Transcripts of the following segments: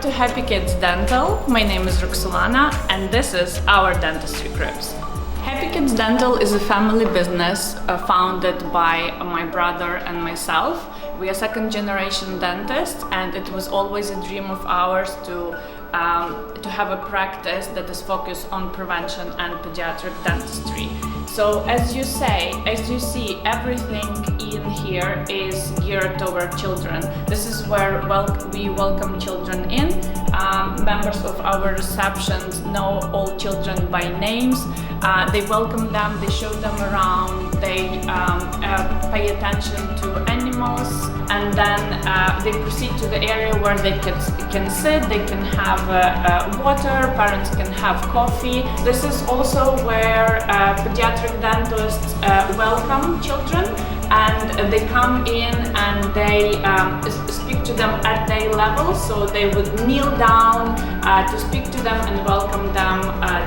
to Happy Kids Dental. My name is Roxolana and this is our Dentistry Cribs. Happy Kids Dental is a family business founded by my brother and myself. We are second generation dentists and it was always a dream of ours to have a practice that is focused on prevention and pediatric dentistry. So as you see, everything in here is geared toward children. This is where we welcome children in. Members of our receptions know all children by names. They welcome them, they show them around, they pay attention to animals, and then they proceed to the area where they can sit, they can have water, parents can have coffee. This is also where pediatric dentists welcome children, and they come in and they speak to them at their level, so they would kneel down to speak to them and welcome them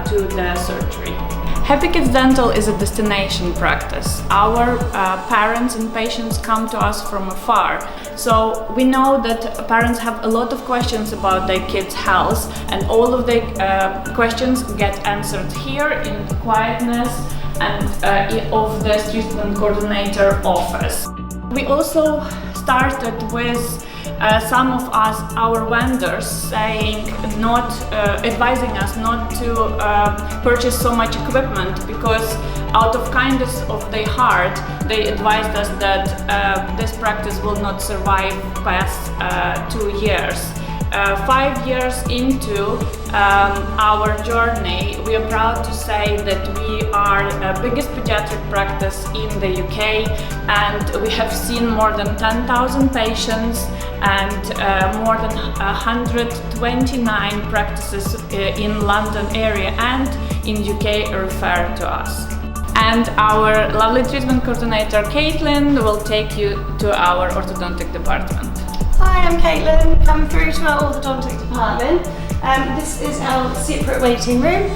to the surgery. Happy Kids Dental is a destination practice. Our parents and patients come to us from afar. So we know that parents have a lot of questions about their kids' health, and all of the questions get answered here in the quietness and of the treatment coordinator office. We also started with some of our vendors saying advising us not to purchase so much equipment, because out of kindness of their heart they advised us that this practice will not survive past 2 years. 5 years into our journey, we are proud to say that we are the biggest pediatric practice in the UK, and we have seen more than 10,000 patients and more than 129 practices in London area and in UK refer to us. And our lovely treatment coordinator Caitlin will take you to our orthodontic department. Hi, I'm Caitlin. Come through to our orthodontic department. This is our separate waiting room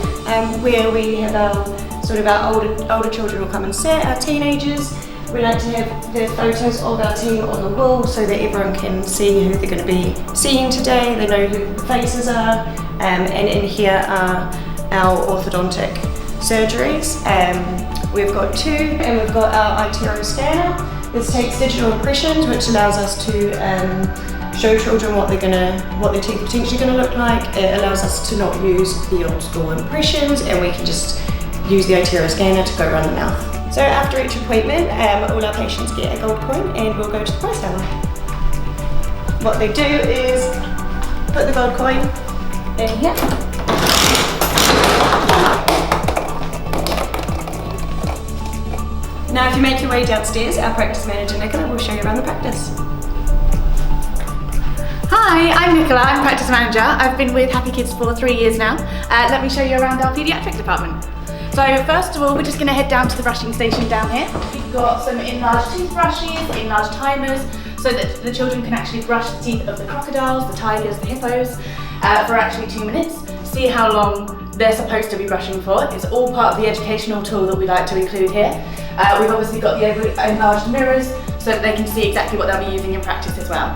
where we have our older children will come and sit, our teenagers. We like to have the photos of our team on the wall so that everyone can see who they're going to be seeing today. They know who the faces are, and in here are our orthodontic surgeries. We've got 2, and we've got our iTero scanner. This takes digital impressions, which allows us to show children what their teeth are potentially going to look like. It allows us to not use the old school impressions, and we can just use the iTero scanner to go around the mouth. So after each appointment, all our patients get a gold coin, and we'll go to the price tower. What they do is put the gold coin in here. Now if you make your way downstairs, our practice manager Nicola will show you around the practice. Hi, I'm Nicola, I'm practice manager. I've been with Happy Kids for 3 years now. Let me show you around our paediatric department. So first of all, we're just going to head down to the brushing station down here. We've got some enlarged toothbrushes, enlarged timers, so that the children can actually brush the teeth of the crocodiles, the tigers, the hippos, for actually 2 minutes. See how long they're supposed to be brushing for. It's all part of the educational tool that we like to include here. We've obviously got the enlarged mirrors so that they can see exactly what they'll be using in practice as well.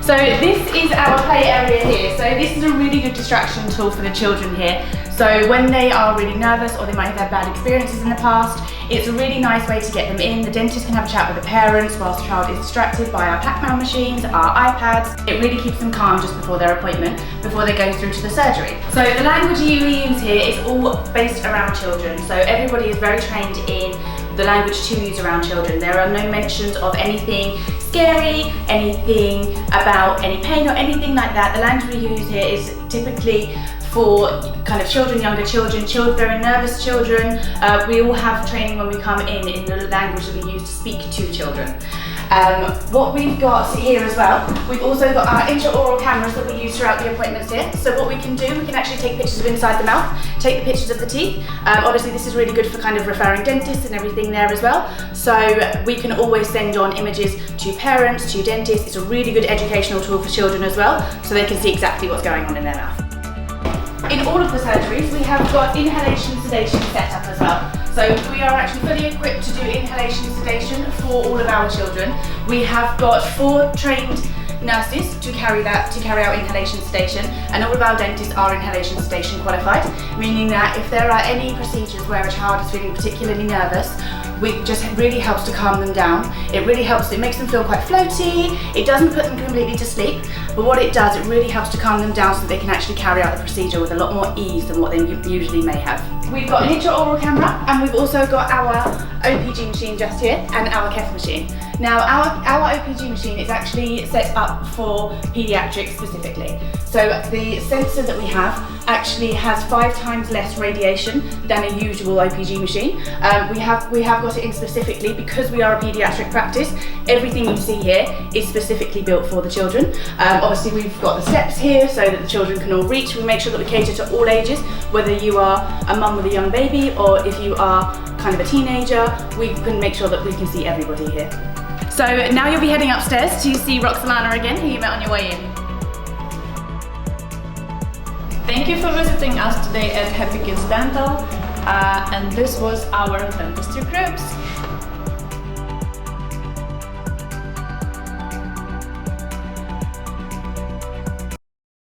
So this is our play area here. So this is a really good distraction tool for the children here. So when they are really nervous or they might have had bad experiences in the past, it's a really nice way to get them in. The dentist can have a chat with the parents whilst the child is distracted by our Pac-Man machines, our iPads. It really keeps them calm just before their appointment, before they go through to the surgery. So the language we use here is all based around children. So everybody is very trained in the language to use around children. There are no mentions of anything scary, anything about any pain or anything like that. The language we use here is typically for kind of children, younger children, very nervous children. We all have training when we come in the language that we use to speak to children. What we've got here as well, we've also got our intraoral cameras that we use throughout the appointments here. So what we can do, we can actually take pictures of inside the mouth, take the pictures of the teeth. Obviously this is really good for kind of referring dentists and everything there as well. So we can always send on images to parents, to dentists. It's a really good educational tool for children as well, so they can see exactly what's going on in their mouth. In all of the surgeries, we have got inhalation sedation set up as well. So we are actually fully equipped to do inhalation sedation for all of our children. We have got 4 trained nurses to carry out inhalation sedation, and all of our dentists are inhalation sedation qualified, meaning that if there are any procedures where a child is feeling particularly nervous, it just really helps to calm them down. It really helps, it makes them feel quite floaty. It doesn't put them completely to sleep, but what it does, it really helps to calm them down so that they can actually carry out the procedure with a lot more ease than what they usually may have. We've got an intraoral camera, and we've also got our OPG machine just here and our KEF machine. Now our OPG machine is actually set up for paediatrics specifically. So the sensor that we have actually has 5 times less radiation than a usual OPG machine. We have got it in specifically because we are a paediatric practice. Everything you see here is specifically built for the children. Obviously we've got the steps here so that the children can all reach. We make sure that we cater to all ages, whether you are a mum with a young baby or if you are kind of a teenager, we can make sure that we can see everybody here. So now you'll be heading upstairs to see Roxolana again, who you met on your way in. Thank you for visiting us today at Happy Kids Dental, and this was our Dentistry Cribs.